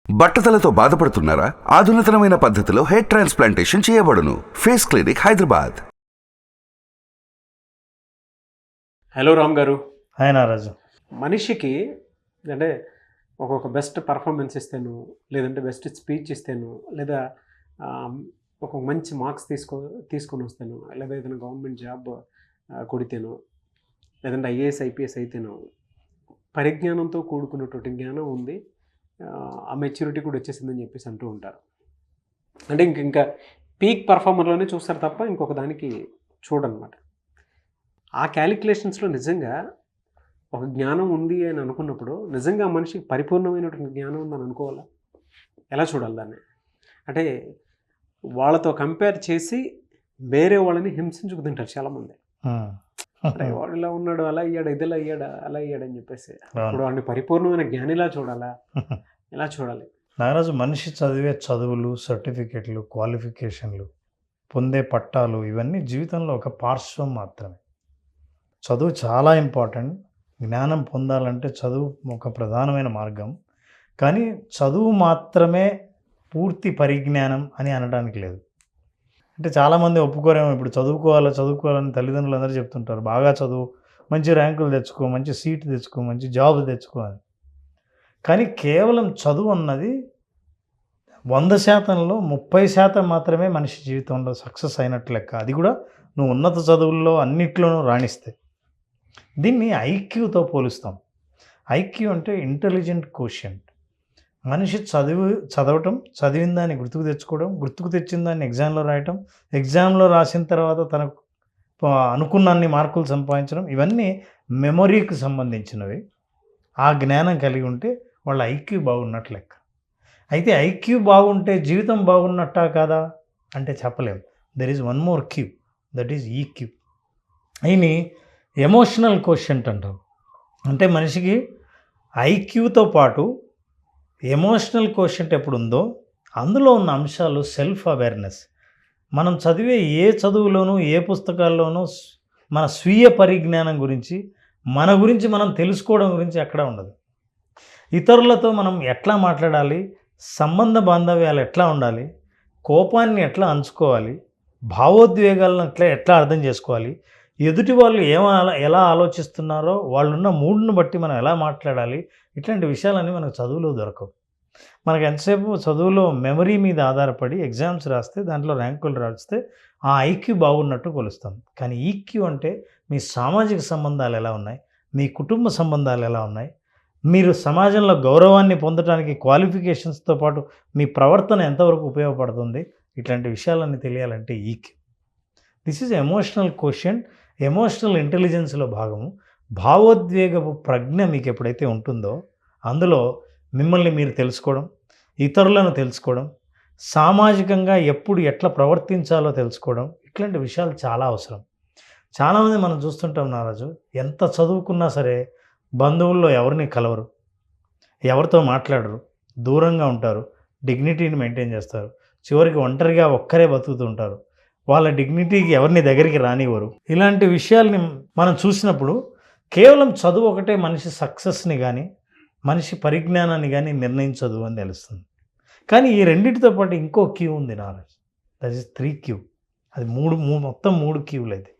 బట్టతలతో బాధపడుతున్నారా? ఆధునితనమైన పద్ధతిలో hair transplantation చేయబడును. Face clinic, Hyderabad. Hello Ram గారు. హాయ్ నారాజు. మనిషికి అంటే ఒక్కొక్క బెస్ట్ పర్ఫార్మెన్స్ ఇస్తేను, లేదంటే బెస్ట్ స్పీచ్ ఇస్తేను, లేదా ఒక మంచి మార్క్స్ తీసుకొని వస్తాను, లేదా ఏదైనా గవర్నమెంట్ జాబ్ కొడితేను, లేదంటే ఐఏఎస్ ఐపీఎస్ అయితేను పరిజ్ఞానంతో కూడుకున్నటువంటి జ్ఞానం ఉంది, ఆ మెచ్యూరిటీ కూడా వచ్చేసిందని చెప్పేసి అంటూ ఉంటారు. అంటే ఇంకా పీక్ పర్ఫార్మర్లోనే చూస్తారు తప్ప ఇంకొక దానికి చూడనమాట. ఆ క్యాలిక్యులేషన్స్లో నిజంగా ఒక జ్ఞానం ఉంది అని అనుకున్నప్పుడు నిజంగా మనిషికి పరిపూర్ణమైనటువంటి జ్ఞానం ఉందని అనుకోవాలా? ఎలా చూడాలి దాన్ని? అంటే వాళ్ళతో కంపేర్ చేసి వేరే వాళ్ళని హింసించుకు తింటారు చాలామంది. అంటే వాడు ఇలా ఉన్నాడు, అలా అయ్యాడు, ఇదిలా అయ్యాడు, అలా అయ్యాడు అని చెప్పేసి. ఇప్పుడు వాడిని పరిపూర్ణమైన జ్ఞానిలా చూడాలా? ఎలా చూడాలి? నాగరాజు, మనిషి చదివే చదువులు, సర్టిఫికెట్లు, క్వాలిఫికేషన్లు, పొందే పట్టాలు ఇవన్నీ జీవితంలో ఒక పార్శ్వం మాత్రమే. చదువు చాలా ఇంపార్టెంట్. జ్ఞానం పొందాలంటే చదువు ఒక ప్రధానమైన మార్గం. కానీ చదువు మాత్రమే పూర్తి పరిజ్ఞానం అని అనడానికి లేదు. అంటే చాలామంది ఒప్పుకోరేమో, ఇప్పుడు చదువుకోవాలని తల్లిదండ్రులు అందరూ చెప్తుంటారు, బాగా చదువు, మంచి ర్యాంకులు తెచ్చుకో, మంచి సీటు తెచ్చుకో, మంచి జాబ్ తెచ్చుకో అని. కానీ కేవలం చదువు అన్నది 100%లో 30% మాత్రమే మనిషి జీవితంలో సక్సెస్ అయినట్టు లెక్క. అది కూడా నువ్వు ఉన్నత చదువుల్లో అన్నిట్లోనూ రాణిస్తే. దీన్ని ఐక్యూతో పోలుస్తాం. ఐక్యూ అంటే ఇంటెలిజెంట్ కోషెంట్. మనిషి చదవటం, చదివిన దాన్ని గుర్తుకు తెచ్చిన దాన్ని ఎగ్జామ్లో రాయటం, ఎగ్జామ్లో రాసిన తర్వాత తనకు అనుకున్నన్ని మార్కులు సంపాదించడం, ఇవన్నీ మెమొరీకి సంబంధించినవి. ఆ జ్ఞానం కలిగి ఉంటే వాళ్ళ ఐక్యూ బాగున్నట్లు లెక్క. అయితే ఐక్యూ బాగుంటే జీవితం బాగున్నట్టా కాదా అంటే చెప్పలేం. There is one more Q, that is EQ. అయిని ఎమోషనల్ కోషెంట్ అంటారు. అంటే మనిషికి ఐక్యూతో పాటు ఎమోషనల్ కోషెంట్ ఎప్పుడు ఉందో అందులో ఉన్న అంశాలు సెల్ఫ్ అవేర్నెస్. మనం చదివే ఏ చదువులోనూ, ఏ పుస్తకాల్లోనూ మన స్వీయ పరిజ్ఞానం గురించి, మన గురించి మనం తెలుసుకోవడం గురించి ఎక్కడా ఉండదు. ఇతరులతో మనం ఎట్లా మాట్లాడాలి, సంబంధ బాంధవ్యాలు ఎట్లా ఉండాలి, కోపాన్ని ఎట్లా అంచుకోవాలి, భావోద్వేగాలను ఎట్లా అర్థం చేసుకోవాలి, ఎదుటి వాళ్ళు ఎలా ఆలోచిస్తున్నారో వాళ్ళున్న మూడ్ను బట్టి మనం ఎలా మాట్లాడాలి, ఇట్లాంటి విషయాలన్నీ మనకు చదువులో దొరకవు. మనకు ఎంతసేపు చదువులో మెమరీ మీద ఆధారపడి ఎగ్జామ్స్ రాస్తే, దాంట్లో ర్యాంకులు రాస్తే ఆ ఐక్యూ బాగున్నట్టు కొలుస్తాం. కానీ ఈక్యూ అంటే మీ సామాజిక సంబంధాలు ఎలా ఉన్నాయి, మీ కుటుంబ సంబంధాలు ఎలా ఉన్నాయి, మీరు సమాజంలో గౌరవాన్ని పొందడానికి క్వాలిఫికేషన్స్తో పాటు మీ ప్రవర్తన ఎంతవరకు ఉపయోగపడుతుంది, ఇట్లాంటి విషయాలన్నీ తెలియాలంటే EQ. This is emotional quotient. Emotional ఇంటెలిజెన్స్లో భాగము. భావోద్వేగపు ప్రజ్ఞ మీకు ఎప్పుడైతే ఉంటుందో అందులో మిమ్మల్ని మీరు తెలుసుకోవడం, ఇతరులను తెలుసుకోవడం, సామాజికంగా ఎప్పుడు ఎట్లా ప్రవర్తించాలో తెలుసుకోవడం, ఇట్లాంటి విషయాలు చాలా అవసరం. చాలామంది మనం చూస్తుంటాం నారాజు, ఎంత చదువుకున్నా సరే బంధువుల్లో ఎవరిని కలవరు, ఎవరితో మాట్లాడరు, దూరంగా ఉంటారు, డిగ్నిటీని మెయింటైన్ చేస్తారు, చివరికి ఒంటరిగా ఒక్కరే బతుకుతూ ఉంటారు, వాళ్ళ డిగ్నిటీకి ఎవరిని దగ్గరికి రానివ్వరు. ఇలాంటి విషయాల్ని మనం చూసినప్పుడు కేవలం చదువు ఒకటే మనిషి సక్సెస్ని కానీ, మనిషి పరిజ్ఞానాన్ని కానీ నిర్ణయించదు అని తెలుస్తుంది. కానీ ఈ రెండింటితో పాటు ఇంకో క్యూ ఉంది నారాజ్, దట్ ఈస్ 3 క్యూ. అది మొత్తం 3 క్యూలు అయితే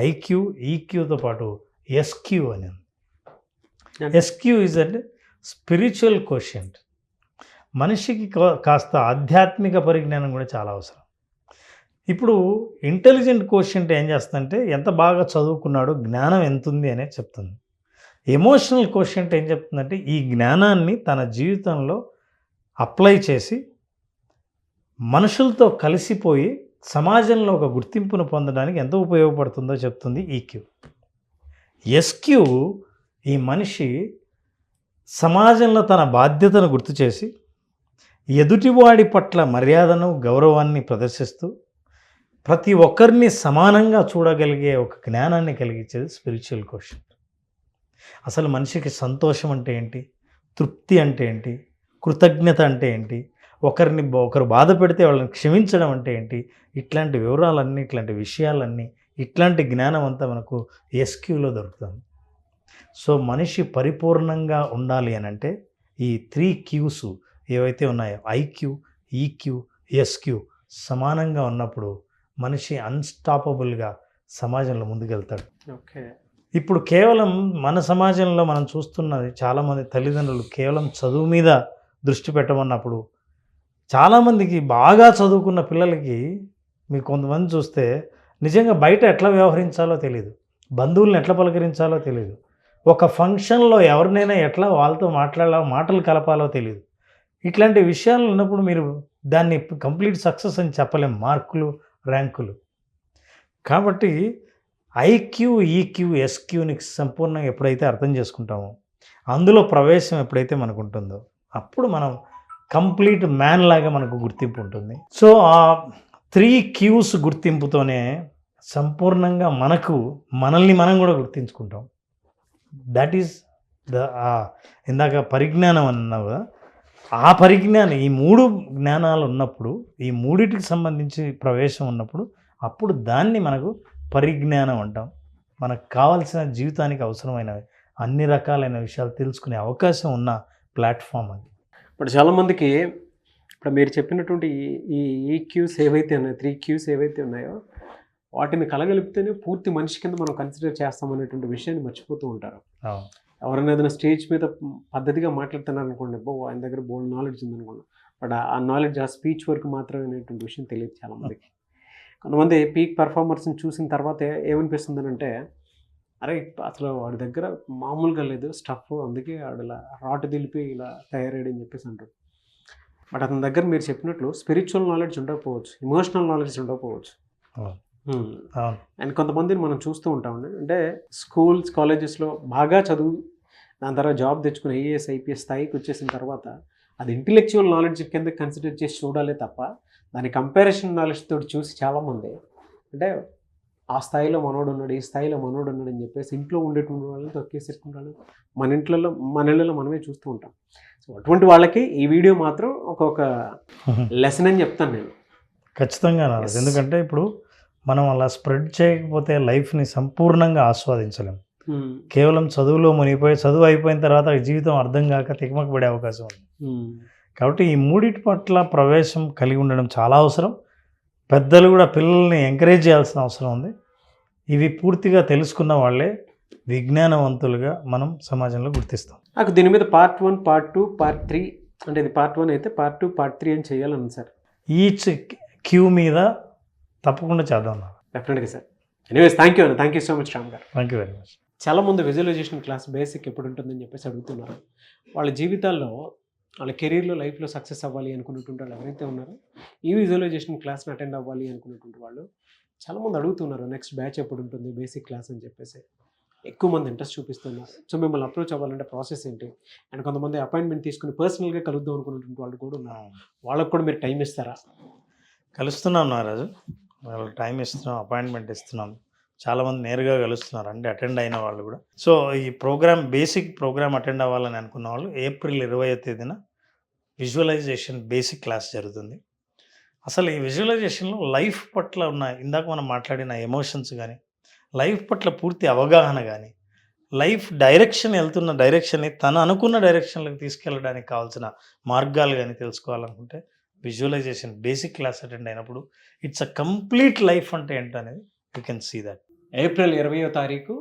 ఐక్యూ, ఈక్యూతో పాటు ఎస్క్యూ అని ఉంది. ఎస్క్యూ ఈజ్ అంటే స్పిరిచువల్ కోషెంట్. మనిషికి కాస్త ఆధ్యాత్మిక పరిజ్ఞానం కూడా చాలా అవసరం. ఇప్పుడు ఇంటెలిజెంట్ కోషెంట్ ఏం చేస్తుందంటే ఎంత బాగా చదువుకున్నాడు, జ్ఞానం ఎంత ఉంది అనేది చెప్తుంది. ఎమోషనల్ కోషెంట్ ఏం చెప్తుందంటే ఈ జ్ఞానాన్ని తన జీవితంలో అప్లై చేసి మనుషులతో కలిసిపోయి సమాజంలో ఒక గుర్తింపును పొందడానికి ఎంత ఉపయోగపడుతుందో చెప్తుంది ఈక్యూ. ఎస్క్యూ ఈ మనిషి సమాజంలో తన బాధ్యతను గుర్తు చేసి ఎదుటివాడి పట్ల మర్యాదను, గౌరవాన్ని ప్రదర్శిస్తూ ప్రతి ఒక్కరిని సమానంగా చూడగలిగే ఒక జ్ఞానాన్ని కలిగించేది స్పిరిచువల్ కోషెంట్. అసలు మనిషికి సంతోషం అంటే ఏంటి, తృప్తి అంటే ఏంటి, కృతజ్ఞత అంటే ఏంటి, ఒకరు బాధ పెడితే వాళ్ళని క్షమించడం అంటే ఏంటి, ఇట్లాంటి వివరాలన్నీ, ఇట్లాంటి విషయాలన్నీ, ఇట్లాంటి జ్ఞానం అంతా మనకు ఎస్క్యూలో దొరుకుతుంది. సో మనిషి పరిపూర్ణంగా ఉండాలి అని అంటే ఈ 3 క్యూస్ ఏవైతే ఉన్నాయో ఐక్యూ, ఈక్యూ, ఎస్క్యూ సమానంగా ఉన్నప్పుడు మనిషి అన్స్టాపబుల్గా సమాజంలో ముందుకెళ్తాడు. ఓకే. ఇప్పుడు కేవలం మన సమాజంలో మనం చూస్తున్నది చాలామంది తల్లిదండ్రులు కేవలం చదువు మీద దృష్టి పెట్టమన్నప్పుడు చాలామందికి బాగా చదువుకున్న పిల్లలకి మీరు కొంతమంది చూస్తే నిజంగా బయట ఎట్లా వ్యవహరించాలో తెలియదు, బంధువులను ఎట్లా పలకరించాలో తెలియదు, ఒక ఫంక్షన్లో ఎవరినైనా ఎట్లా వాళ్ళతో మాటలు కలపాలో తెలియదు. ఇట్లాంటి విషయాలు ఉన్నప్పుడు మీరు దాన్ని కంప్లీట్ సక్సెస్ అని చెప్పలేం, మార్కులు, ర్యాంకులు. కాబట్టి ఐక్యూ, ఈక్యూ, ఎస్క్యూని సంపూర్ణంగా ఎప్పుడైతే అర్థం చేసుకుంటామో, అందులో ప్రవేశం ఎప్పుడైతే మనకు ఉంటుందో అప్పుడు మనం కంప్లీట్ మ్యాన్ లాగా మనకు గుర్తింపు ఉంటుంది. సో ఆ 3 క్యూస్ గుర్తింపుతోనే సంపూర్ణంగా మనల్ని మనం కూడా గుర్తించుకుంటాం. దట్ ఈస్ ఇందాక పరిజ్ఞానం అన్నావు కదా, ఆ పరిజ్ఞానం ఈ 3 జ్ఞానాలు ఉన్నప్పుడు, ఈ మూడిటికి సంబంధించి ప్రవేశం ఉన్నప్పుడు అప్పుడు దాన్ని మనకు పరిజ్ఞానం అంటాం. మనకు కావాల్సిన జీవితానికి అవసరమైనవి అన్ని రకాలైన విషయాలు తెలుసుకునే అవకాశం ఉన్న ప్లాట్ఫామ్ అది. ఇప్పుడు చాలామందికి ఇప్పుడు మీరు చెప్పినటువంటి ఈ క్యూస్ ఏవైతే ఉన్నాయో 3 క్యూస్ ఏవైతే ఉన్నాయో వాటిని కలగలిపితేనే పూర్తి మనిషి కింద మనం కన్సిడర్ చేస్తామనేటువంటి విషయాన్ని మర్చిపోతూ ఉంటారు. ఎవరైనా ఏదైనా స్టేజ్ మీద పద్ధతిగా మాట్లాడుతున్నారు అనుకోండి, ఆయన దగ్గర బోల్డ్ నాలెడ్జ్ ఉందనుకోండి, బట్ ఆ నాలెడ్జ్ ఆ స్పీచ్ వరకు మాత్రమే అనేటువంటి విషయం తెలియదు చాలామందికి. కొంతమంది పీక్ పర్ఫార్మర్స్ని చూసిన తర్వాత ఏమనిపిస్తుంది అంటే, అరే అసలు వాడి దగ్గర మామూలుగా లేదు స్టఫ్, అందుకే వాడు ఇలా రాటు దిలిపి ఇలా తయారయ్యాడని చెప్పేసి అంటారు. బట్ అతని దగ్గర మీరు చెప్పినట్లు స్పిరిచువల్ నాలెడ్జ్ ఉండకపోవచ్చు, ఎమోషనల్ నాలెడ్జ్ ఉండకపోవచ్చు. అండ్ కొంతమందిని మనం చూస్తూ ఉంటామండి, అంటే స్కూల్స్ కాలేజెస్లో బాగా చదువు దాని తర్వాత జాబ్ తెచ్చుకుని ఐఏఎస్ ఐపీఎస్ స్థాయికి వచ్చేసిన తర్వాత అది ఇంటెలెక్చువల్ నాలెడ్జ్ కింద కన్సిడర్ చేసి చూడాలి తప్ప దాని కంపారిజన్ నాలెడ్జ్ తోటి చూసి చాలామంది అంటే ఆ స్థాయిలో మనోడు ఉన్నాడు, ఈ స్థాయిలో మనోడు ఉన్నాడు అని చెప్పేసి ఇంట్లో ఉండేటువంటి వాళ్ళని తొక్కేసేసుకుంటారు. మన ఇళ్ళలో మనమే చూస్తూ ఉంటాం. సో అటువంటి వాళ్ళకి ఈ వీడియో మాత్రం ఒక లెసన్ అని చెప్తాను నేను. ఖచ్చితంగా. ఎందుకంటే ఇప్పుడు మనం అలా స్ప్రెడ్ చేయకపోతే లైఫ్ని సంపూర్ణంగా ఆస్వాదించలేం. కేవలం చదువులో మునిగిపోయి చదువు అయిపోయిన తర్వాత జీవితం అర్థం కాక తికమక పడే అవకాశం ఉంది. కాబట్టి ఈ మూడిటి పట్ల ప్రవేశం కలిగి ఉండడం చాలా అవసరం. పెద్దలు కూడా పిల్లల్ని ఎంకరేజ్ చేయాల్సిన అవసరం ఉంది. ఇవి పూర్తిగా తెలుసుకున్న వాళ్ళే విజ్ఞానవంతులుగా మనం సమాజంలో గుర్తిస్తాం. నాకు దీని మీద పార్ట్ 1, పార్ట్ 2, పార్ట్ 3 అంటే ఇది పార్ట్ 1 అయితే పార్ట్ 2, పార్ట్ 3 అని చేయాలని సార్. ఈచ్ క్యూ మీద తప్పకుండా చేద్దాం. డెఫినెట్గా sir. Anyways thank you so much Ram garu. Thank you very much. చాలామంది విజువలైజేషన్ క్లాస్ బేసిక్ ఎప్పుడు ఉంటుందని చెప్పేసి అడుగుతున్నారు. వాళ్ళ జీవితాల్లో వాళ్ళ కెరీర్లో లైఫ్లో సక్సెస్ అవ్వాలి అనుకున్నటువంటి వాళ్ళు ఎవరైతే ఉన్నారో ఈ విజువలైజేషన్ క్లాస్ని అటెండ్ అవ్వాలి అనుకున్నటువంటి వాళ్ళు చాలామంది అడుగుతున్నారు నెక్స్ట్ బ్యాచ్ ఎప్పుడు ఉంటుంది బేసిక్ క్లాస్ అని చెప్పేసి. ఎక్కువ మంది ఇంట్రెస్ట్ చూపిస్తున్నారు. సో మిమ్మల్ని అప్రోచ్ అవ్వాలంటే ప్రాసెస్ ఏంటి, అండ్ కొంతమంది అపాయింట్మెంట్ తీసుకుని పర్సనల్గా కలుద్దాం అనుకున్నటువంటి వాళ్ళు కూడా ఉన్నారు. వాళ్ళకు కూడా మీరు టైం ఇస్తారా? కలుస్తున్నాం నారాజు, వాళ్ళకి టైం ఇస్తున్నాం, అపాయింట్మెంట్ ఇస్తున్నాం. చాలామంది నేరుగా కలుస్తున్నారు, అంటే అటెండ్ అయిన వాళ్ళు కూడా. సో ఈ ప్రోగ్రామ్ బేసిక్ ప్రోగ్రామ్ అటెండ్ అవ్వాలని అనుకున్న వాళ్ళు ఏప్రిల్ 20వ తేదీన విజువలైజేషన్ బేసిక్ క్లాస్ జరుగుతుంది. అసలు ఈ విజువలైజేషన్లో లైఫ్ పట్ల ఉన్న ఇందాక మనం మాట్లాడిన ఎమోషన్స్ కానీ, లైఫ్ పట్ల పూర్తి అవగాహన కానీ, లైఫ్ వెళ్తున్న డైరెక్షన్ని తను అనుకున్న డైరెక్షన్లోకి తీసుకెళ్ళడానికి కావాల్సిన మార్గాలు కానీ తెలుసుకోవాలనుకుంటే విజువలైజేషన్ బేసిక్ క్లాస్ అటెండ్ అయినప్పుడు ఇట్స్ అ కంప్లీట్ లైఫ్ అంటే ఏంటనేది you can see that. April 20వ తారీఖు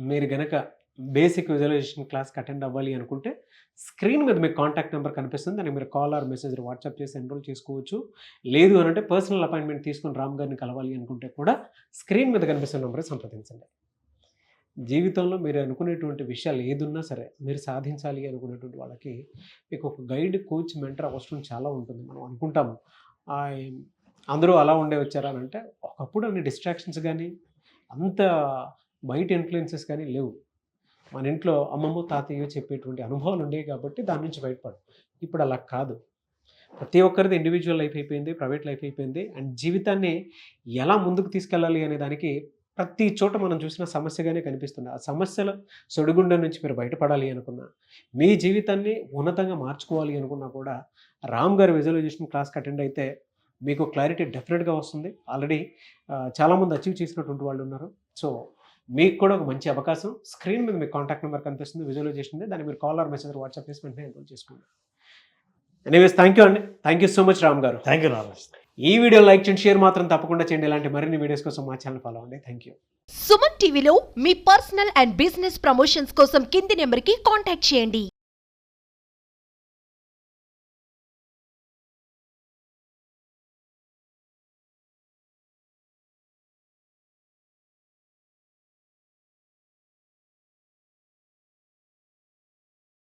మీరు గనక బేసిక్ విజువలైజేషన్ క్లాస్కి అటెండ్ అవ్వాలి అనుకుంటే స్క్రీన్ మీద మీకు కాంటాక్ట్ నెంబర్ కనిపిస్తుంది, దానికి మీరు కాల్ ఆర్ మెసేజ్ వాట్సాప్ చేసి ఎన్రోల్ చేసుకోవచ్చు. లేదు అని అంటే పర్సనల్ అపాయింట్మెంట్ తీసుకుని రామ్ గారిని కలవాలి అనుకుంటే కూడా స్క్రీన్ మీద కనిపిస్తున్న నెంబర్ సంప్రదించండి. జీవితంలో మీరు అనుకునేటువంటి విషయాలు ఏదున్నా సరే మీరు సాధించాలి అనుకునేటువంటి వాళ్ళకి మీకు ఒక గైడ్, కోచ్, మెంటర్ అవసరం చాలా ఉంటుంది. మనం అనుకుంటాము అందరూ అలా ఉండే వచ్చారా అని అంటే ఒకప్పుడు అన్ని డిస్ట్రాక్షన్స్ కానీ అంత బయట ఇన్ఫ్లుయెన్సెస్ కానీ లేవు. మన ఇంట్లో అమ్మమ్మ తాతయ్య చెప్పేటువంటి అనుభవాలు ఉండేవి కాబట్టి దాని నుంచి బయటపడు. ఇప్పుడు అలా కాదు. ప్రతి ఒక్కరిది ఇండివిజువల్ లైఫ్ అయిపోయింది, ప్రైవేట్ లైఫ్ అయిపోయింది. అండ్ జీవితాన్ని ఎలా ముందుకు తీసుకెళ్ళాలి అనే దానికి ప్రతి చోట మనం చూసిన సమస్యగానే కనిపిస్తుంది. ఆ సమస్యల సొడిగుండం నుంచి మీరు బయటపడాలి అనుకున్నా, మీ జీవితాన్ని ఉన్నతంగా మార్చుకోవాలి అనుకున్నా కూడా రామ్ గారి విజువలైజేషన్ క్లాస్కి అటెండ్ అయితే మీకు క్లారిటీ డెఫినెట్గా వస్తుంది. ఆల్రెడీ చాలామంది అచీవ్ చేసినటువంటి వాళ్ళు ఉన్నారు. సో మీకు కూడా ఒక మంచి అవకాశం. స్క్రీన్ మీద మీకు కాంటాక్ట్ నెంబర్ కనిపిస్తుంది, విజువలైజేషన్, దాన్ని మీరు కాల్ ఆర్ మెసేజ్ వాట్సాప్ చేసి వెంటనే ఎన్రోల్ చేసుకోండి. ఎనీవేస్ థ్యాంక్ యూ అండి, thank you so much Ram garu. Thank you Narayana. ఈ వీడియో లైక్ చేయండి, షేర్ మాత్రం తప్పకుండా చేయండి. ఇలాంటి మరిన్ని వీడియోస్ కోసం మా ఛానల్ ఫాలో అవ్వండి. Thank you. సుమన్ టీవీలో మీ పర్సనల్ అండ్ బిజినెస్ ప్రమోషన్స్ కోసం కింది నెంబర్కి కాంటాక్ట్ చేయండి.